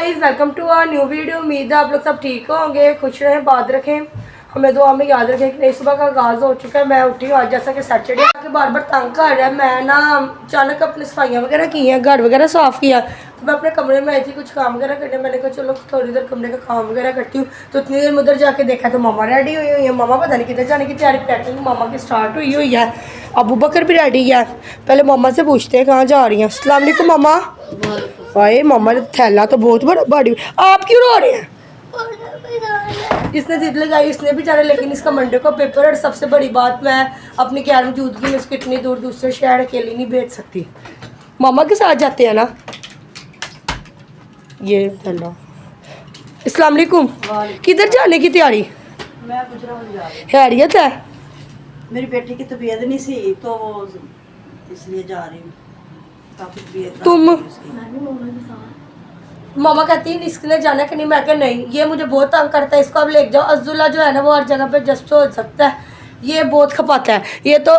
Guys, welcome to our new video. उम्मीद है आप लोग सब ठीक होंगे, खुश रहें, बात रखें, हमें दुआ में याद रखें कि नई सुबह का आगाज़ हो चुका है। मैं उठी हूँ आज, जैसा कि सैटरडे के बार बार तंग कर रहा है। मैं ना अचानक अपनी सफाइयाँ वगैरह की हैं, घर वगैरह साफ़ किया, तो मैं अपने कमरे में आई थी कुछ काम वगैरह करने। मैंने कहा चलो थोड़ी देर कमरे का काम वगैरह करती हूँ। तो इतनी देर में उधर जाके देखा तो मामा रेडी हुई हुई है। मामा पता नहीं किधर जाने की तैयारी, पैकिंग मामा की स्टार्ट हुई हुई है। अबू बकर भी रेडी है। पहले मामा से पूछते हैं कहाँ जा रही हैं। अस्सलाम वालेकुम मामा। भाई मामा ने थैला तो बहुत बड़ा बड़ी। आप क्यों रो रहे हैं? इसने जिद लगाई, इसने भी जाना, लेकिन इसका मंडे को पेपर। और सबसे बड़ी बात, मैं अपनी गैर मौजूदगी में इसको इतनी दूर दूसरे शहर अकेली नहीं भेज सकती। मामा के साथ जाते हैं ना। ये थैला। अस्सलाम वालेकुम। किधर जाने की तैयारी? मैं गुजरात जा रही हूँ। खैरियत है? मेरी बेटी की तबीयत नहीं सी, तो इसलिए जा रही हूँ। काफी तबीयत तुम? उसकी। मामा कहती है इसके लिए जाना कि नहीं। मैं कहा नहीं, ये मुझे बहुत तंग करता है, इसको अब ले जाओ। अब्दुल्ला जो है ना वो हर जगह पे जस्ट हो सकता है, ये बहुत खपाता है। ये तो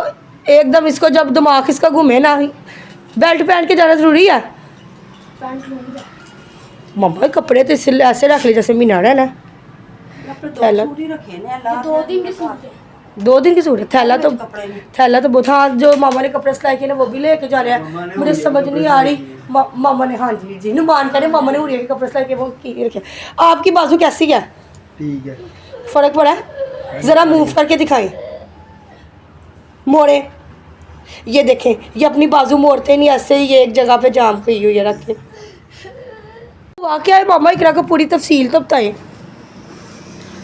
एकदम, इसको जब दिमाग इसका घूमे ना, बेल्ट पहन के जाना ज़रूरी है। मामा कपड़े तो इससे ऐसे रख ले जैसे मीनार है ना। थैला 2 दिन की सूट है। थैला तो बहुत। हाँ, जो मामा ने कपड़े सिलाई किए ना वो भी लेके जा रहे हैं। मुझे समझ नहीं आ रही। मामा ने, हाँ जी जी नुमान करे, मामा ने उड़िया के कपड़े सिलाई किए वो की रखे। आपकी बाजू कैसी है? ठीक है। फर्क पड़ा है? ज़रा मूव करके दिखाएं। मोड़े, ये देखें, ये अपनी बाजू मोड़ते नहीं, ऐसे ही ये एक जगह पे जाम की हुई है रख के। वाकया है मामा, इकरा को पूरी तफसील तो बताएं।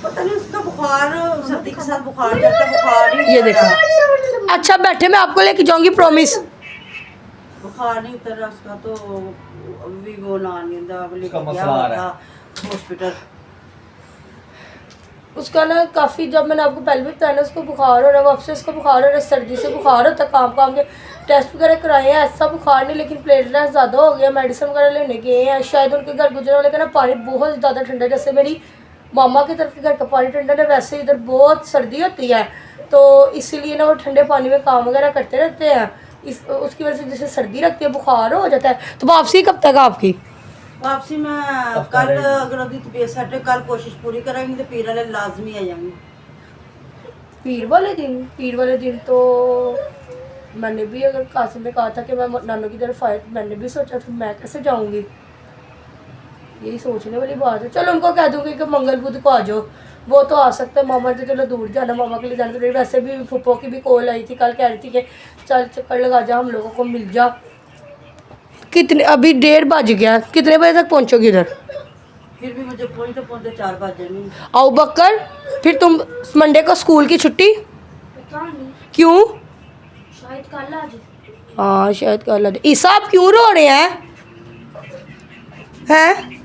पता नहीं उसका बुखार, सर्दी के साथ बुखार जाता है, बुखार ही ये देखो। अच्छा बैठे, मैं आपको लेके जाऊंगी, प्रॉमिस। बुखार नहीं उतर रहा उसका, तो अभी वो उसका मसला आ रहा है हॉस्पिटल। उसका ना काफ़ी, जब मैंने आपको पहले भी बताया ना, उसको बुखार हो रहा है, वापस से उसको बुखार हो रहा है। सर्दी से बुखार होता है, काम के टेस्ट वगैरह कराए हैं, ऐसा बुखार नहीं, लेकिन प्लेटलेट्स ज़्यादा हो गया। मेडिसिन वगैरह लेने गए हैं। शायद उनके घर गुजरने वाले का ना पानी बहुत ज़्यादा ठंडा है। जैसे मेरी मामा की तरफ के घर का पानी ठंडा है, वैसे इधर बहुत सर्दी होती है, तो इसीलिए ना वो ठंडे पानी में काम वगैरह करते रहते हैं। उसकी वजह से जैसे सर्दी लगती है, बुखार हो जाता है। तो वापसी कब तक आपकी? वापसी में कल, अगर अभी तबीयत सेट है, कल कोशिश पूरी करेंगे तो पीर वाले लाजमी आ जाएंगे। पीर वाले दिन तो मैंने भी, अगर कासिम ने कहा था कि मैं नानू की तरफ आए, तो मैंने भी सोचा था मैं कैसे जाऊंगी। यही सोचने वाली बात है। चलो उनको कह दूंगी कि मंगल बुध को आ जाओ, वो तो आ सकते हैं। मामा तो चलो दूर जाना, मामा के लिए जाना। तो वैसे भी फुप्पो की भी कॉल आई थी कल, कह रही थी कि चल चक्कर लगा जा, हम लोगों को मिल जा। कितने, अभी 1:30 बज गया, कितने बजे तक पहुँचोगी इधर? फिर भी मुझे पहुंचते 4 बजे नहीं। आओ बकर, फिर तुम मंडे को स्कूल की छुट्टी? क्यों? शायद कल आ जाए। हाँ शायद कल आ जाए। ईसा आप क्यों रो रहे हैं? हैं?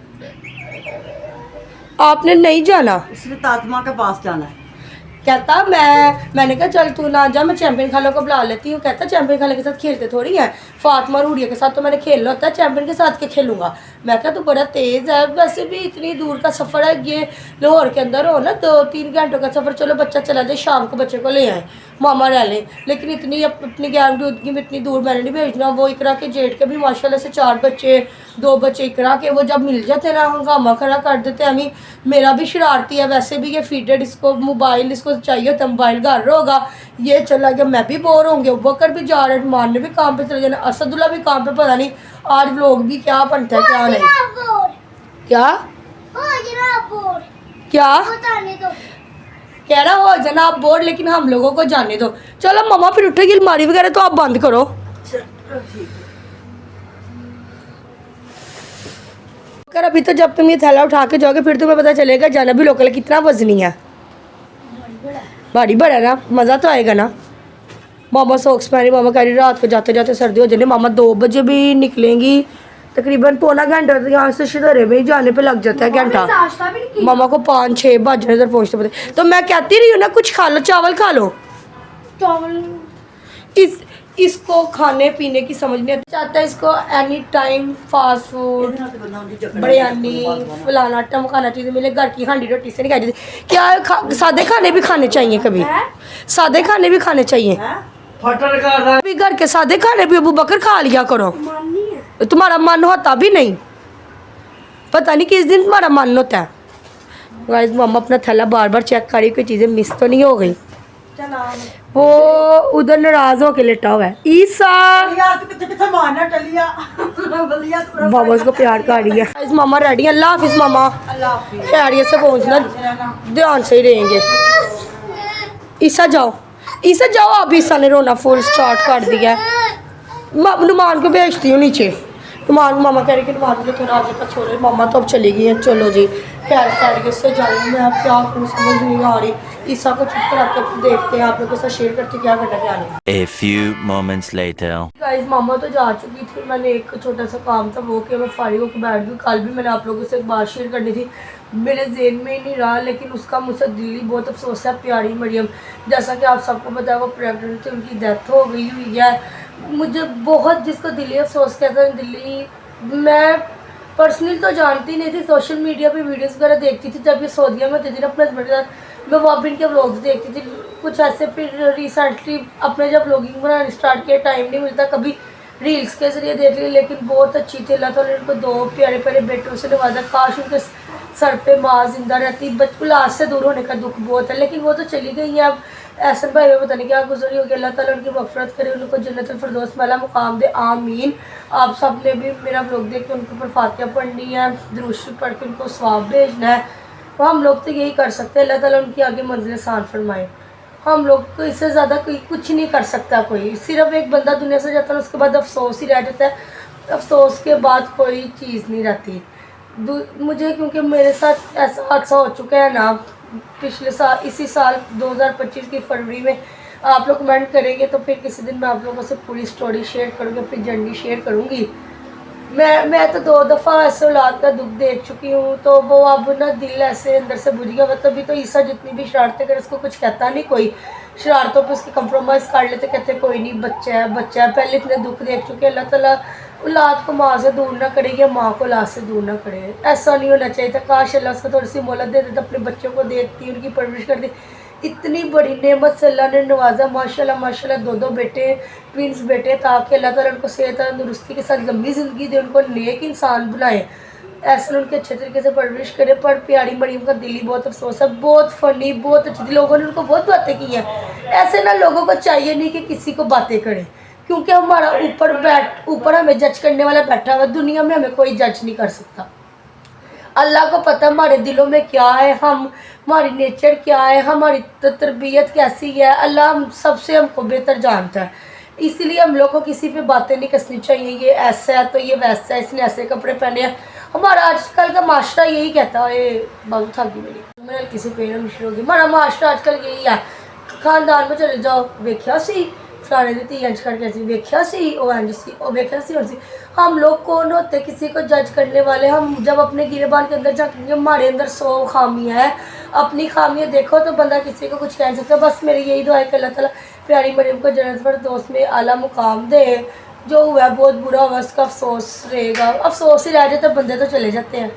आपने नहीं जाना? इसलिए तात्मा के पास जाना है। कहता मैंने कहा चल तू ना जा, मैं चैंपियन खाला को बुला लेती हूँ। कहता चैंपियन खाला के साथ खेलते थोड़ी है, फातिमा रूड़िया के साथ तो मैंने खेलना होता है, चैंपियन के साथ के खेलूँगा। मैं कहा तो बड़ा तेज़ है, वैसे भी इतनी दूर का सफ़र है, ये लाहौर के अंदर हो ना 2-3 घंटों का सफ़र। चलो बच्चा चला जाए, शाम को बच्चे को ले आए, मामा रह लें, लेकिन इतनी अपनी गैर मौजूदगी में इतनी दूर मैंने नहीं भेजना। वो इकरा के जेठ के भी माशाल्लाह से 4 बच्चे, 2 बच्चे इकरा के, वो जब मिल जाते ना हंगामा खड़ा कर देते। हमें, मेरा भी शरारती है वैसे भी, ये फीडेड, इसको मोबाइल इसको चाहिए होता है, मोबाइल घर होगा, ये चला गया, मैं भी बोर होंगे। बकर भी जा रहे, मान ने भी काम पे चले जाना, असदुल्ला भी काम पे, पता नहीं आज व्लॉग भी क्या बनता है क्या नहीं। क्या कह रहा हो जाना आप बोर्ड, लेकिन हम लोगों को जाने दो। चलो मम्मा फिर उठेगी, अलमारी वगैरह तो आप बंद करो। कर अभी तो जब तुम ये थैला उठा के जाओगे फिर तुम्हें पता चलेगा जाना भी लोकल कितना वजनी है। भारी बड़ा है ना, मज़ा तो आएगा ना। मामा सॉक्स पहनी, मामा कह रही रात को जाते जाते सर्दी हो जाने। मामा 2 बजे भी निकलेंगी, तकरीबन पौना घंटा यहाँ से शिदरे में ही जाने पे लग जाता है घंटा। मामा को 5-6 बजे इधर पहुँचते पड़ते। तो मैं कहती रही हूँ ना कुछ खा लो, चावल खा लो। इसको खाने पीने की समझ नहीं आती, चाहता है इसको any time fast food, biryani, फलाना टमकाना चीज़ें मिले, घर की हांडी रोटी से नहीं खाई जाती। क्या सादे खाने भी खाने चाहिए, कभी सादे खाने भी खाने चाहिए। अभी घर के सादे खाने भी अबू बकर खा लिया करो, तुम्हारा मन होता भी नहीं। पता नहीं किस दिन तुम्हारा मन होता है। गाइस मम्मा अपना थैला बार बार चेक कर रही, कोई चीज़ें मिस तो नहीं हो गई। वो उधर नाराज होके लेटा हुआ है। ईसा मामा उसको प्यार कर रही है। गाइस मामा रेडी। अल्लाह हाफिज मामा, खैरियत से पहुंचना, ध्यान से ही रहेंगे। ईसा जाओ, ईसा जाओ। अब ईसा ने रोना फुल स्टार्ट कर दिया है। नुमान को भेजती हूँ नीचे। नुमान मामा कह रहे कि नुमान को थोड़ा आगे तक छोड़ो। मामा तो अब चली गई है। चलो जी खैरियत से जाऊँगी। मैं अब क्या करूँ समझ नहीं आ रही। ईसा को चुप कराते देखते हैं, आप लोगों के साथ शेयर करते क्या करना क्या नहीं। A few moments later. Guys मामा तो जा चुकी थी। मैंने एक छोटा सा काम था वो कि मैं फारिग होकर बैठ गई। कल भी मैंने आप लोगों से एक बात शेयर करनी थी, मेरे जेहन में ही नहीं रहा, लेकिन उसका मुझसे दिल्ली बहुत अफसोस है। प्यारी मरियम, जैसा कि आप सबको पता है वो प्रेगनेंट थी, उनकी डेथ हो गई हुई है। मुझे बहुत जिसको दिल्ली अफसोस कहता है दिल्ली, मैं पर्सनली तो जानती नहीं थी, सोशल मीडिया पे वीडियोस वगैरह देखती थी। जब ये सऊदीया में होती थी ना अपने हस्बैंड के साथ, मैं वहाँ भी इनके व्लॉग्स देखती थी कुछ ऐसे। फिर रिसेंटली अपने जब व्लॉगिंग बनाना स्टार्ट किया, टाइम नहीं मिलता, कभी रील्स के ज़रिए देख ली, लेकिन बहुत अच्छी थी। अल्लाह ताला ने उनको 2 प्यारे प्यारे बेटों से नवाजा। काश उनके सर पे माँ जिंदा रहती। औलाद से दूर होने का दुख बहुत है, लेकिन वो तो चली गई है। अब एहसन भाई में पता नहीं क्या गुजरी होगी। अल्लाह ताला उनकी मग़फ़िरत करे, उनको जन्नतुल फ़िरदौस में आला मुकाम दे, आमीन। आप सब ने भी मेरा व्लॉग देख के उनके ऊपर फातिहा पढ़नी है, दुरूद शरीफ पढ़ के उनको सवाब भेजना है। तो हम लोग तो यही कर सकते हैं। अल्लाह ताला उनकी आगे मंजिल आसान फरमाए। हम लोग को इससे ज़्यादा कोई कुछ नहीं कर सकता। कोई सिर्फ एक बंदा दुनिया से जाता है, उसके बाद अफसोस ही रह जाता है। अफसोस के बाद कोई चीज़ नहीं रहती। मुझे क्योंकि मेरे साथ ऐसा हादसा हो चुका है ना पिछले साल, इसी साल 2025 की फरवरी में। आप लोग कमेंट करेंगे तो फिर किसी दिन मैं आप लोगों से पूरी स्टोरी शेयर करूँगी, अपनी जर्नी शेयर करूँगी। मैं तो 2 दफ़ा ऐसे औलाद का दुख देख चुकी हूँ, तो वो अब ना दिल ऐसे अंदर से बुझ गया। मतलब भी तो ईसा जितनी भी शरारतें करे उसको कुछ कहता नहीं कोई, शरारतों पे उसकी कंप्रोमाइज़ कर लेते, कहते कोई नहीं बच्चा है बच्चा है। पहले इतने दुख देख चुके। अल्लाह ताला औलाद को माँ से दूर ना करे या माँ को औलाद से दूर ना करे, ऐसा नहीं होना चाहिए था। काश अल्लाह उसको थोड़ी सी मोहलत दे देता, अपने बच्चों को देखती, उनकी परवरिश करती। इतनी बड़ी नेमत से अल्लाह ने नवाजा, माशाल्लाह माशाल्लाह। 2 बेटे, ट्विंस बेटे, ताकि अल्लाह ताला उनको सेहत तंदुरुस्ती के साथ लंबी ज़िंदगी दे, उनको नेक इंसान बनाए, ऐसे उनके अच्छे तरीके से परवरिश करे। पर प्यारी मरीम का दिल ही बहुत अफसोस है। बहुत फ़नी, बहुत अच्छी थी, लोगों ने उनको बहुत बातें की हैं। ऐसे ना लोगों को चाहिए नहीं कि किसी को बातें करें, क्योंकि हमारा ऊपर हमें जज करने वाला बैठा हुआ। दुनिया में हमें कोई जज नहीं कर सकता। अल्लाह को पता हमारे दिलों में क्या है, हमारी नेचर क्या है, हमारी तरबियत कैसी है। अल्लाह सबसे हमको बेहतर जानता है। इसलिए हम लोग को किसी पे बातें नहीं कसनी चाहिए, ये ऐसा है तो ये वैसा है, इसने ऐसे कपड़े पहने हैं। हमारा आजकल का माशरा यही कहता है। बाजू थक गई मेरी हल्की सी पेन मुश्किल होगी। हमारा माशरा आजकल यही है। खानदान में चले जाओ, वेख्या सी फलाने दी इंज करके सी, वेख्या सी ओ इंज सी, ओ वेख्या सी और सी। हम लोग कौन होते किसी को जज करने वाले? हम जब अपने गिरेबान के अंदर झाँकेंगे, हमारे अंदर 100 खामियाँ हैं। अपनी खामियाँ देखो तो बंदा किसी को कुछ कह नहीं सकता। बस मेरी यही दुआ है कि अल्लाह ताला प्यारी मरीम को जन्नत फ़िरदौस में आला मुकाम दे। जो हुआ है बहुत बुरा हुआ, उसका अफसोस रहेगा। अफसोस ही रह जाए तो बंदे तो चले जाते हैं।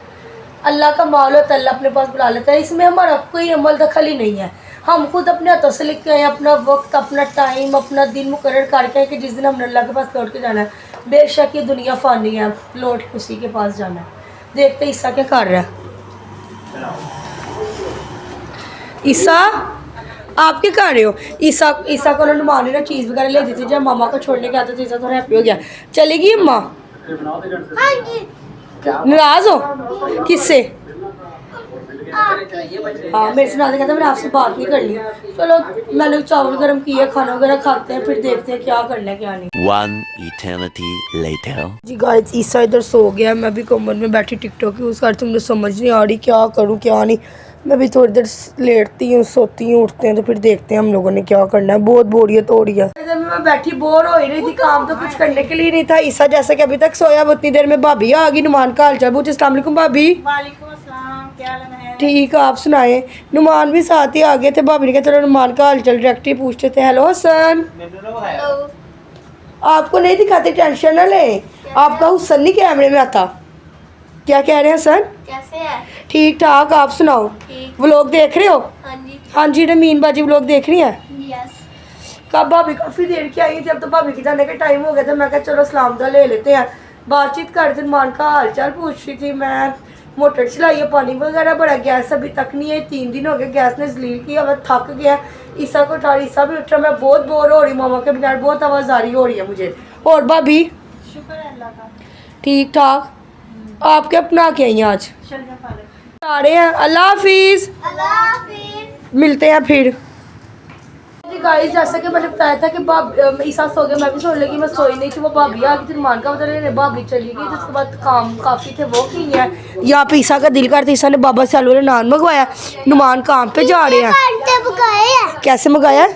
अल्लाह का माल होता है, अल्लाह अपने पास बुला लेता है। इसमें हमारा कोई अमल दखल ही नहीं है। हम खुद अपने हाथों से लिख के आए, अपना वक्त, अपना टाइम, अपना दिन मुकर्रर करके आए कि जिस दिन हमने अल्लाह के पास लौट के जाना है। बेशक ये दुनिया फ़ानी है, लौट के उसी के पास जाना है। देखते ईसा क्या कर रहा है। ईसा आप क्या कर रहे हो? ईसा को उन्होंने मानी ना चीज़ वगैरह ले दी थी। जब मामा को छोड़ने के आते थे ईसा थोड़ा हैप्पी हो गया। चलेगी अम्मा? नाराज़ हो किससे? हाँ मेरे से नाराज़ कहता मैंने आपसे बात नहीं करनी। चलो मैंने चावल गर्म किए, खाना वगैरह खाते हैं, फिर देखते हैं क्या करना है क्या नहीं। 1 eternity later. जी गाइस ईसा इधर सो गया, मैं भी कमर में बैठी टिकटॉक यूज़ करती हूँ। मुझे समझ नहीं आ रही क्या करूँ क्या नहीं। मैं भी थोड़ी देर लेटती हूँ, सोती हूँ, उठते हैं तो फिर देखते हैं हम लोगों ने क्या करना है। बहुत बोरियत हो रही है। जब मैं बैठी बोर हो ही रही थी, काम तो कुछ करने के लिए नहीं था। ईसा जैसे कि अभी तक सोया, उतनी देर में भाभी आ गई। नुमान का हाल चाल पूछ। अस्सलाम वालेकुम भाभी। वालेकुम अस्सलाम, क्या हाल है? ठीक, आप सुनाए? नुमान भी साथ ही आ गए थे। भाभी ने कहा चलो नुमान का हाल चाल डायरेक्ट ही पूछते थे। हेलो हसन। हेलो। आपको नहीं दिखाते, टेंशन ना ले। आपका हुसन नहीं कैमरे में आता। क्या कह रहे हैं हसन? कैसे है? ठीक ठाक, आप सुनाओ? ठीक। व्लॉग देख रहे हो? हाँ जी। हाँ जी, रमीन बाजी व्लॉग देख रही हैं? यस। कब भाभी काफ़ी देर की आई थी, अब तो भाभी के जाने का टाइम हो गया था। मैं कहा चलो सलाम दा ले लेते हैं, बातचीत कर दिन मान का हाल चाल पूछ रही थी मैं। मोटर चलाई है, पानी वगैरह भरा, गैस अभी तक नहीं है। 3 दिन हो गए गैस ने जलील किया, मैं थक गया। ईसा को उठा, ईसा भी उठा, मैं बहुत बोर हो रही हूँ मामा के बगैर, बहुत आवाज़ारी हो रही है मुझे। और भाभी शुक्र है अल्लाह का। ठीक ठाक, आप क्या बना के आई हैं आज? शलजम पालक। आ रहे हैं, अल्लाह हाफिज़, मिलते हैं फिर। जी गाइस, जैसा कि मैंने बताया था कि ईसा सो गया, मैं भी सोने लगी, मैं सोई नहीं थी। वो भाभी आ गई थी, मान का बता रहे, भाभी चली गई, जिसके बाद काम काफ़ी थे वो की है। यहाँ पे ईसा का दिल करता, ईसा ने बाबा से आलू वाले नान मंगवाया। नुमान काम पे जा रहे हैं। कैसे मंगाया?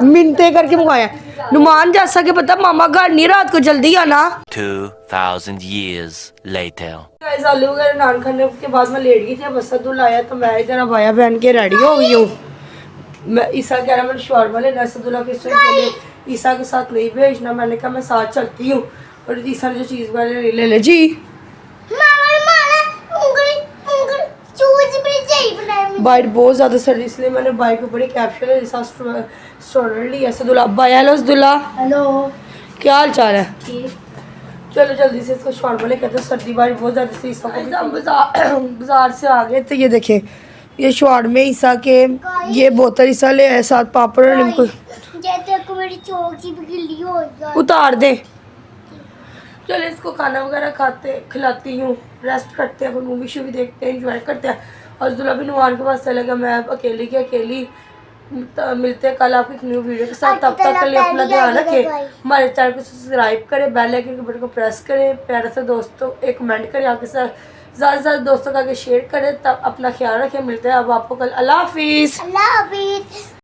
मिनते करके मंगाया। नुमान जैसा कि पता मामा घर नहीं, रात को जल्दी आना। 2000 years later. गाइस, आलू वगैरह नान खाने के बाद मैं लेट गई थी, बस दूल्हा आया तो मैं इधर अबाया पहन के रेडी हो गई हूँ। मैं ईसा कह रहा मैंने शॉर्मा लेना है सदुल्ला किचन के लिए, ईसा के साथ नहीं भेजना। मैंने कहा मैं साथ चलती हूँ, और ईसा ने जो चीज़ वाले ले ले जी। बाइट बहुत ज़्यादा सर्दी, इसलिए मैंने बाइक के ऊपर ही कैप्शन है ईसा स्टोर लिया। सदुल्ला अब्बा आया। Hello Saadulla, hello. क्या हाल चाल है? ठीक। चलो जल्दी से इसको शॉर्मा ले कहते, सर्दी बारिश बहुत ज़्यादा थी। ईसा को हम बाजार से आ गए तो ये देखें, ये शॉर्ट में ईसा के ये बोतल ईसा ले आए, साथ पापड़ और नींबू। मेरी चौकी भी गिल्ली हो गई। उतार दे। चलो इसको खाना वगैरह खिलाती हूँ, रेस्ट करते हैं, फिर मूवी शूवी देखते हैं, एंजॉय करते हैं। और दुल्हा भी नुमान के पास चला गया, मैं अब अकेली की अकेली। मिलते हैं कल आपकी एक न्यू वीडियो के साथ। तब तक के लिए अपना ध्यान रखें, हमारे चैनल को सब्सक्राइब करें, बेल आइकन के बटन को प्रेस करें, प्यारे से दोस्तों एक कमेंट करें, आपके साथ ज़्यादा से ज़्यादा दोस्तों का आगे शेयर करें। तब अपना ख्याल रखें, मिलते हैं अब आपको कल। अल्लाह हाफिज़।